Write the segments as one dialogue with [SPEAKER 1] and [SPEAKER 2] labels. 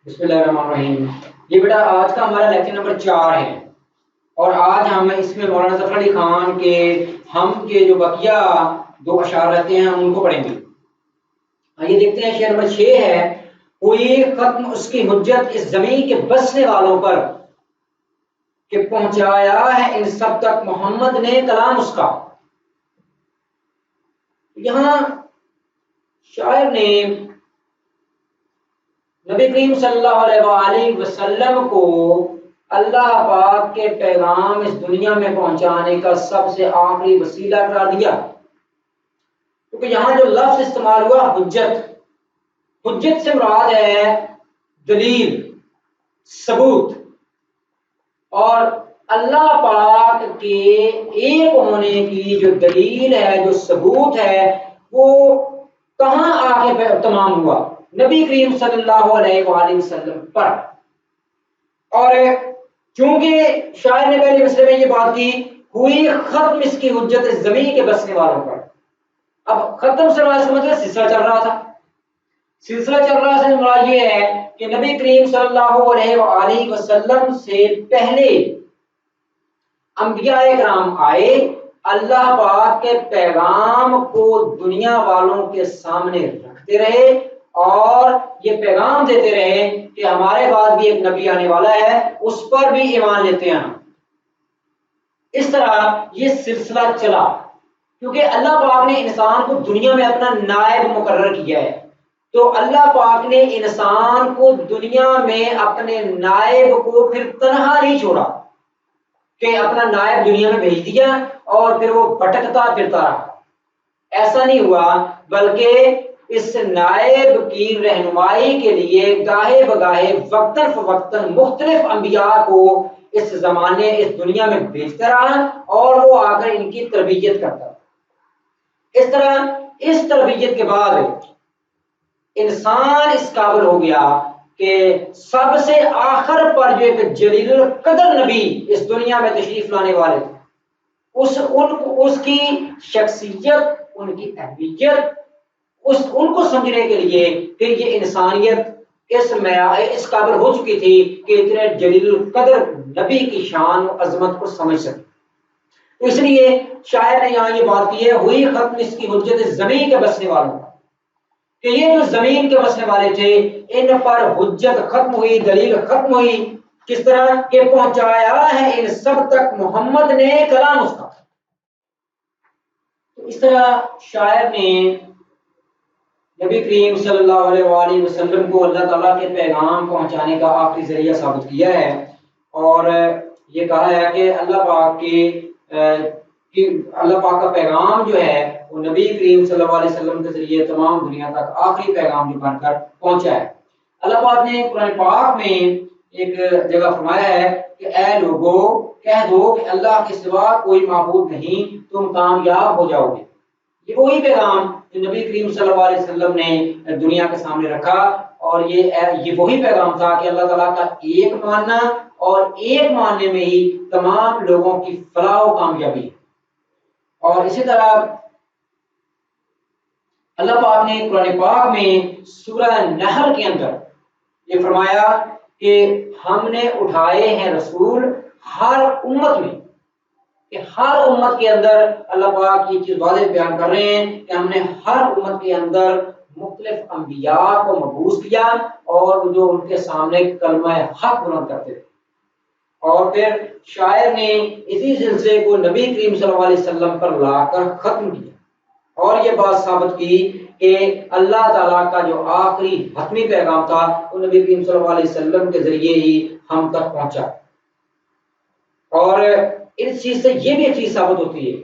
[SPEAKER 1] بسم اللہ الرحمن الرحیم۔ یہ بیٹا آج کا ہمارا لیکچر نمبر 4 ہے، اور آج ہم اس میں مولانا ظفر علی خان کے ہم کے جو بقیہ 2 اشعار رہتے ہیں ہم ان کو پڑھیں گے۔ یہ دیکھتے ہیں شعر نمبر 6 ہے، کوئی ختم اس کی حجت اس زمین کے بسنے والوں پر کہ پہنچایا ہے ان سب تک محمد نے کلام اس کا۔ یہاں شاعر نے نبی کریم صلی اللہ علیہ وآلہ وسلم کو اللہ پاک کے پیغام اس دنیا میں پہنچانے کا سب سے آخری وسیلہ قرار دیا، کیونکہ یہاں جو لفظ استعمال ہوا حجت، حجت سے مراد ہے دلیل، ثبوت، اور اللہ پاک کے ایک ہونے کی جو دلیل ہے، جو ثبوت ہے، وہ کہاں آ کے تمام ہوا؟ نبی کریم صلی اللہ علیہ وآلہ وسلم پر۔ اور چونکہ شاعر نے پہلے مصرے میں یہ بات کی، ہوئی ختم اس کی حجت زمین کے بسنے والوں پر۔ اب ختم سے مراد مطلب سلسلہ چل رہا تھا، سلسلہ چل رہا سے مراد یہ ہے کہ نبی کریم صلی اللہ علیہ وآلہ وسلم سے پہلے انبیاء کرام آئے، اللہ پاک کے پیغام کو دنیا والوں کے سامنے رکھتے رہے اور یہ پیغام دیتے رہے کہ ہمارے بعد بھی ایک نبی آنے والا ہے، اس پر بھی ایمان لیتے ہیں۔ اس طرح یہ سلسلہ چلا، کیونکہ اللہ پاک نے انسان کو دنیا میں اپنا نائب مقرر کیا ہے، تو اللہ پاک نے انسان کو دنیا میں اپنے نائب کو پھر تنہا نہیں چھوڑا کہ اپنا نائب دنیا میں بھیج دیا اور پھر وہ بھٹکتا پھرتا رہا۔ ایسا نہیں ہوا، بلکہ اس نائب کی رہنمائی کے لیے گاہے بگاہے وقتاً فوقتاً مختلف انبیاء کو اس زمانے اس دنیا میں بھیجتا رہا اور وہ آ کر ان کی تربیت کرتا۔ اس طرح اس تربیت کے بعد انسان اس قابل ہو گیا کہ سب سے آخر پر جو ایک جلیل القدر نبی اس دنیا میں تشریف لانے والے تھے، اس کی شخصیت، ان کی اہمیت، ان کو سمجھنے کے لیے پھر یہ انسانیت اس قابل ہو چکی تھی کہ اتنے جلیل القدر نبی کی شان و عظمت کو سمجھ سکے۔ اس لیے شاعر نے یہاں یہ بات کی ہے، ہوئی ختم اس کی حجت زمین کے بسنے والوں کا، کہ یہ جو زمین کے بسنے والے تھے ان پر حجت ختم ہوئی، دلیل ختم ہوئی۔ کس طرح کہ پہنچایا ہے ان سب تک محمد نے کلام اس کا۔ تو اس طرح شاعر نے نبی کریم صلی اللہ علیہ وآلہ وسلم کو اللہ تعالیٰ کے پیغام پہنچانے کا آخری ذریعہ ثابت کیا ہے، اور یہ کہا ہے کہ اللہ پاک کا پیغام جو ہے وہ نبی کریم صلی اللہ علیہ وسلم کے ذریعے تمام دنیا تک آخری پیغام جو بن کر پہنچا ہے۔ اللہ پاک نے قرآن پاک میں ایک جگہ فرمایا ہے کہ اے لوگو کہہ دو کہ اللہ کے سوا کوئی معبود نہیں، تم کامیاب ہو جاؤ گے۔ یہ وہی پیغام جو نبی کریم صلی اللہ علیہ وسلم نے دنیا کے سامنے رکھا، اور یہ وہی پیغام تھا کہ اللہ تعالیٰ کا ایک ماننا، اور ایک ماننے میں ہی تمام لوگوں کی فلاح و کامیابی ہے۔ اور اسی طرح اللہ پاک نے قرآن پاک میں سورہ نحل کے اندر یہ فرمایا کہ ہم نے اٹھائے ہیں رسول ہر امت میں، کہ ہر امت کے اندر اللہ پاک یہ چیز واضح بیان کر رہے ہیں کہ ہم نے ہر امت کے اندر مختلف انبیاء کو مبعوث کیا، اور جو ان کے سامنے کلمہ حق بلند کرتے تھے۔ اور پھر شاعر نے اسی سلسلے کو نبی کریم صلی اللہ علیہ وسلم پر لا کر ختم کیا، اور یہ بات ثابت کی کہ اللہ تعالیٰ کا جو آخری حتمی پیغام تھا وہ نبی کریم صلی اللہ علیہ وسلم کے ذریعے ہی ہم تک پہنچا۔ اور اس چیز سے یہ بھی ایک چیز ثابت ہوتی ہے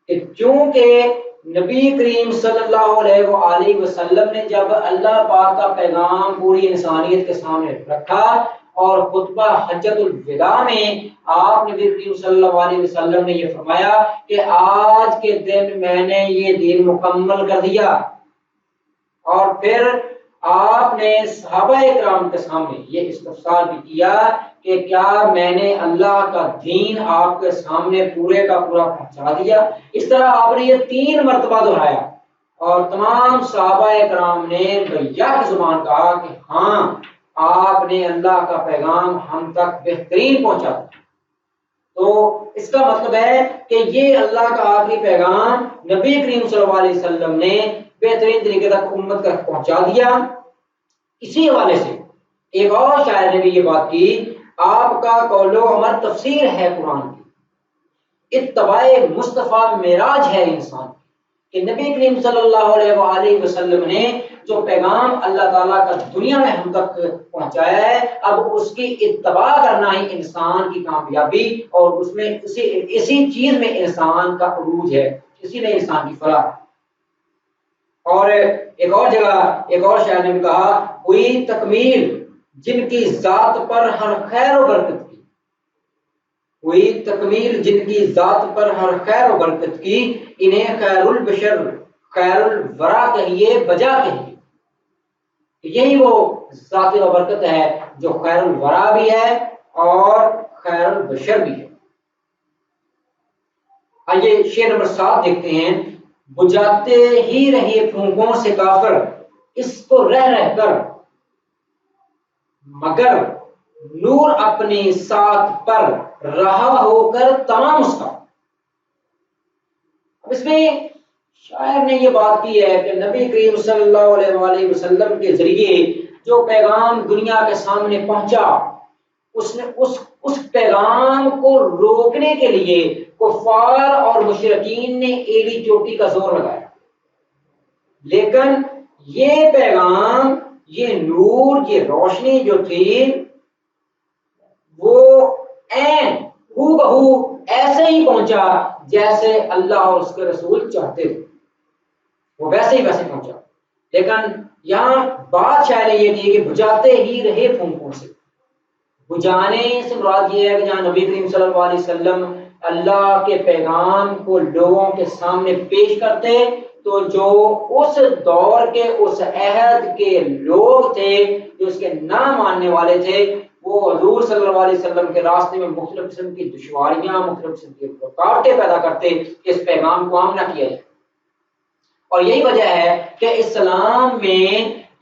[SPEAKER 1] کہ چونکہ نبی کریم صلی اللہ علیہ وآلہ وسلم نے جب اللہ پاک کا پیغام پوری انسانیت کے سامنے رکھا، اور خطبہ حجت الوداع میں آپ نبی کریم صلی اللہ علیہ وسلم نے یہ فرمایا کہ آج کے دن میں نے یہ دین مکمل کر دیا، اور پھر آپ نے صحابہ کرام کے سامنے یہ استفسار بھی کیا کہ کیا میں نے اللہ کا دین آپ کے سامنے پورے کا پورا پہنچا دیا؟ اس طرح آپ نے یہ 3 مرتبہ دہرایا، اور تمام صحابہ کرام نے بیک زبان کہا کہ ہاں آپ نے اللہ کا پیغام ہم تک بہترین پہنچا دیا۔ تو اس کا مطلب ہے کہ یہ اللہ کا آخری پیغام نبی کریم صلی اللہ علیہ وسلم نے بہترین طریقے تک امت تک پہنچا دیا۔ اسی حوالے سے ایک اور شاعر نے بھی یہ بات کی، آپ کا قول و عمل تفسیر ہے قرآن کی، اتباع مصطفیٰ معراج ہے انسان کہ نبی کریم صلی اللہ علیہ وآلہ وسلم نے جو پیغام اللہ تعالیٰ کا دنیا میں ہم تک پہنچایا ہے، اب اس کی اتباع کرنا ہی انسان کی کامیابی اور اس میں اسی چیز میں انسان کا عروج ہے، اسی میں انسان کی فلاح۔ اور ایک اور جگہ ایک اور شاعر نے بھی کہا، کوئی تکمیل جن کی ذات پر ہر خیر و برکت کی، کوئی تکمیل جن کی ذات پر ہر خیر و برکت کی، انہیں خیر البشر خیر الورا کہیے بجا کہیے۔ یہی وہ ذات و برکت ہے جو خیر الورا بھی ہے اور خیر البشر بھی ہے۔ آئیے شعر نمبر 7 دیکھتے ہیں، بجھاتے ہی رہے پھونکوں سے کافر اس کو رہ رہ کر، مگر نور اپنی ساتھ پر رہا ہو کر تمام اس کا۔ اس میں شاعر نے یہ بات کی ہے کہ نبی کریم صلی اللہ علیہ وآلہ وسلم کے ذریعے جو پیغام دنیا کے سامنے پہنچا، اس نے اس پیغام کو روکنے کے لیے کفار اور مشرکین نے ایڑی چوٹی کا زور لگایا، لیکن یہ پیغام، یہ نور، یہ روشنی جو تھی وہ عین ہو بہو ایسے ہی پہنچا جیسے اللہ اور اس کے رسول چاہتے تھے، وہ ویسے ہی ویسے پہنچا۔ لیکن یہاں بات شاید یہ کی کہ بجھاتے ہی رہے پھونکوں سے، بجھانے سے مراد یہ ہے کہ جہاں نبی کریم صلی اللہ علیہ وسلم اللہ کے پیغام کو لوگوں کے سامنے پیش کرتے تو جو اس دور کے اس عہد کے لوگ تھے جو اس کے نہ ماننے والے تھے، وہ حضور صلی اللہ علیہ وسلم کے راستے میں مختلف قسم کی دشواریاں، مختلف قسم کی رکاوٹیں پیدا کرتے کہ اس پیغام کو عام نہ کیا جائے۔ اور یہی وجہ ہے کہ اسلام میں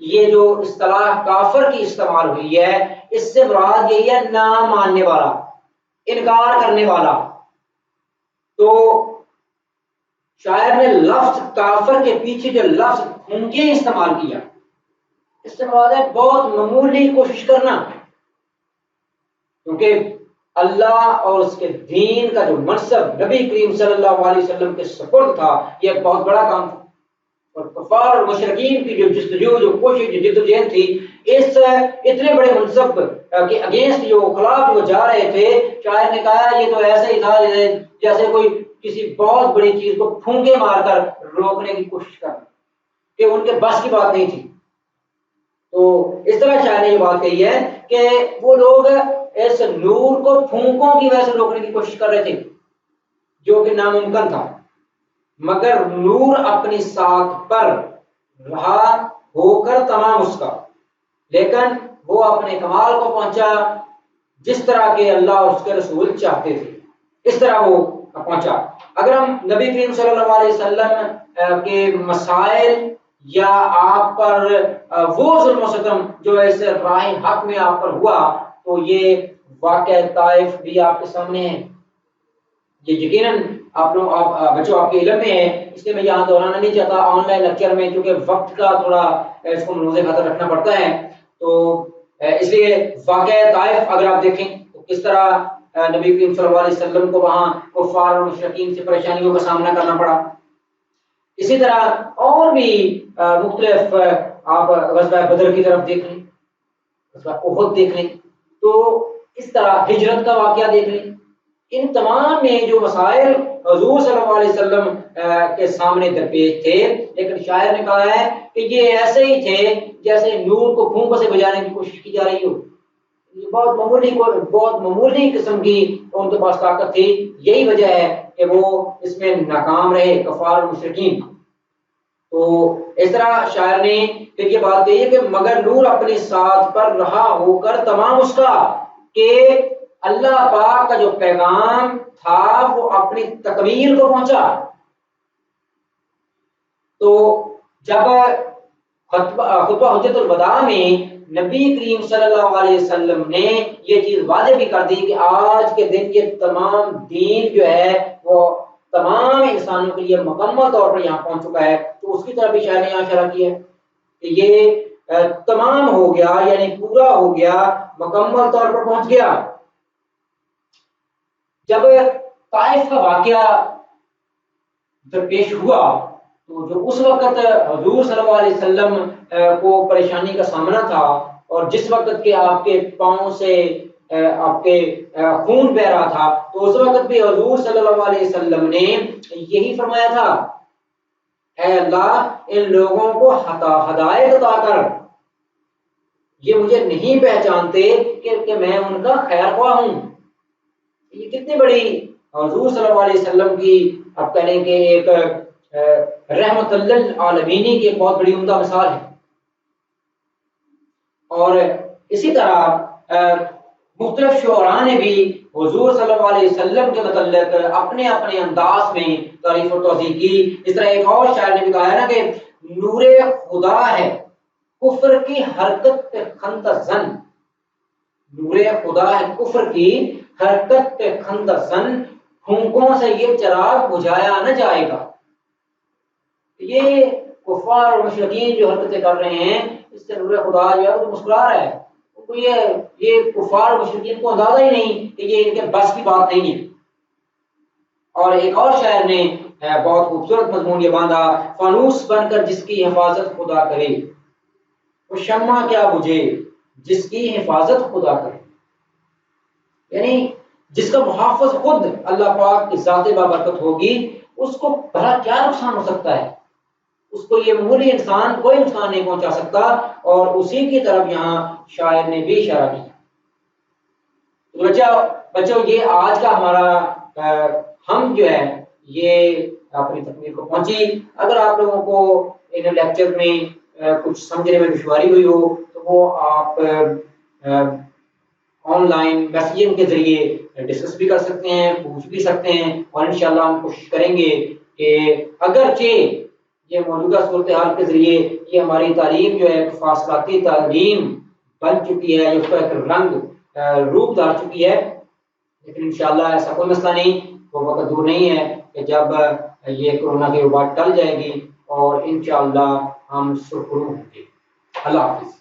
[SPEAKER 1] یہ جو اصطلاح کافر کی استعمال ہوئی ہے، اس سے مراد یہی ہے نہ ماننے والا، انکار کرنے والا۔ تو شاعر نے لفظ کافر کے پیچھے جو لفظ پھونکے استعمال کیا، اس سے مراد ہے بہت معمولی کوشش کرنا، کیونکہ اللہ اور اس کے دین کا جو منصب نبی کریم صلی اللہ علیہ وسلم کے سپرد تھا، یہ ایک بہت بڑا کام تھا، اور کفار اور مشرکین کی جو جستجو، جو کوشش، جو جدوجہد تھی اس اتنے بڑے منصب کے اگینسٹ، جو خلاف وہ جا رہے تھے، شاعر نے کہا یہ تو ایسے ہی تھا جیسے کوئی کسی بہت بڑی چیز کو پھونکے مار کر روکنے کی کوشش کرنا، کہ ان کے بس کی بات نہیں تھی۔ تو اس طرح شاعر نے یہ بات کہی ہے کہ وہ لوگ اس نور کو پھونکوں کی وجہ سے روکنے کی کوشش کر رہے تھے جو کہ ناممکن تھا، مگر نور اپنی ساتھ پر رہا ہو کر تمام اس کا، لیکن وہ اپنے کمال کو پہنچا جس طرح کے اللہ اور اس کے رسول چاہتے تھے، اس طرح وہ پہنچا۔ اگر ہم نبی کریم صلی اللہ علیہ وسلم کے مسائل یا آپ پر وہ ظلم و ستم جو اس راہ حق میں آپ پر ہوا، تو یہ واقعہ طائف بھی آپ کے سامنے ہے، یہ یقیناً آپ لوگ بچوں آپ کے علم میں ہے، اس لیے میں یہاں دہرانا نہیں چاہتا آن لائن لیکچر میں، کیونکہ وقت کا تھوڑا اس کو ملحوظ خاطر رکھنا پڑتا ہے۔ تو اس لیے واقعہ طائف اگر آپ دیکھیں تو کس طرح نبی کریم صلی اللہ علیہ وسلم کو وہاں کفار اور مشرکین سے پریشانیوں کا سامنا کرنا پڑا۔ اسی طرح اور بھی مختلف آپ غزوہ بدر کی طرف دیکھ لیں، غزوہ احد دیکھ لیں، تو اس طرح ہجرت کا واقعہ دیکھ لیں، ان تمام میں جو مسائل حضور صلی اللہ علیہ وسلم کے سامنے درپیش تھے، لیکن شاعر نے کہا ہے کہ یہ ایسے ہی تھے جیسے نور کو پھونکوں سے بجانے کی کوشش کی جا رہی ہو، یہ بہت معمولی قسم کی ان کے پاس طاقت تھی، یہی وجہ ہے کہ وہ اس میں ناکام رہے کفار مشرکین۔ تو اس طرح شاعر نے پھر یہ بات کہی ہے کہ مگر نور اپنے ساتھ پر رہا ہو کر تمام اس کا، کہ اللہ پاک کا جو پیغام تھا وہ اپنی تکمیل کو پہنچا۔ تو جب خطبہ حجت الوداع میں نبی کریم صلی اللہ علیہ وسلم نے یہ چیز واضح بھی کر دی کہ آج کے دن یہ تمام دین جو ہے وہ تمام انسانوں کے لیے مکمل طور پر یہاں پہنچ چکا ہے، تو اس کی طرف بھی شاید نے یہاں اشارہ کیا ہے کہ یہ تمام ہو گیا، یعنی پورا ہو گیا، مکمل طور پر پہنچ گیا۔ جب طائف کا واقعہ درپیش ہوا تو جو اس وقت حضور صلی اللہ علیہ وسلم کو پریشانی کا سامنا تھا، اور جس وقت کے آپ کے پاؤں سے آپ کے خون بہ رہا تھا، تو اس وقت بھی حضور صلی اللہ علیہ وسلم نے یہی فرمایا تھا، اے اللہ ان لوگوں کو ہدایت عطا کر، یہ مجھے نہیں پہچانتے کہ میں ان کا خیر خواہ ہوں۔ یہ کتنی بڑی حضور صلی اللہ علیہ وسلم کی آپ کہیں کہ ایک رحمت للعالمین کی ایک بہت بڑی عمدہ مثال ہے۔ اور اسی طرح مختلف شعراء نے بھی حضور صلی اللہ علیہ وسلم کے متعلق اپنے اپنے انداز میں تعریف و توضیح کی۔ اس طرح ایک اور شاعر نے بھی کہا ہے نا کہ نور خدا ہے کفر کی حرکت پہ خندق زن، نور خدا ہے کفر کی حرکت پہ خندق زن، پھونکوں سے یہ چراغ بجھایا نہ جائے گا۔ یہ کفار اور مشرکین جو حرکتیں کر رہے ہیں، اس سے نور خدا جو ہے وہ مسکرا رہا ہے، تو یہ کفار اور مشرکین کو اندازہ ہی نہیں کہ یہ ان کے بس کی بات نہیں ہے۔ اور ایک اور شاعر نے بہت خوبصورت مضمون یہ باندھا، فانوس بن کر جس کی حفاظت خدا کرے، وہ شمع کیا بجھے جس کی حفاظت خدا کرے۔ یعنی جس کا محافظ خود اللہ پاک کی ذات بابرکت ہوگی، اس کو بھلا کیا نقصان ہو سکتا ہے؟ اس کو یہ معمولی انسان کوئی نقصان نہیں پہنچا سکتا، اور اسی کی طرف یہاں شاعر نے بھی اشارہ کیا۔ بچوں یہ آج کا ہمارا ہم جو ہے یہ اپنی تکمیل کو پہنچی۔ اگر آپ لوگوں کو ان لیکچر میں کچھ سمجھنے میں دشواری ہوئی ہو تو وہ آپ آن لائن میسیجنگ کے ذریعے ڈسکس بھی کر سکتے ہیں، پوچھ بھی سکتے ہیں، اور انشاءاللہ ہم کوشش کریں گے کہ اگرچہ یہ موجودہ صورتحال کے ذریعے یہ ہماری تعلیم جو ہے فاصلاتی تعلیم بن چکی ہے، اس کا ایک رنگ روپ دار چکی ہے، لیکن انشاءاللہ ایسا کوئی مسئلہ نہیں، وہ وقت دور نہیں ہے کہ جب یہ کورونا کی وبا ٹل جائے گی اور انشاءاللہ ہم سرخرو ہوں گے۔ اللہ حافظ۔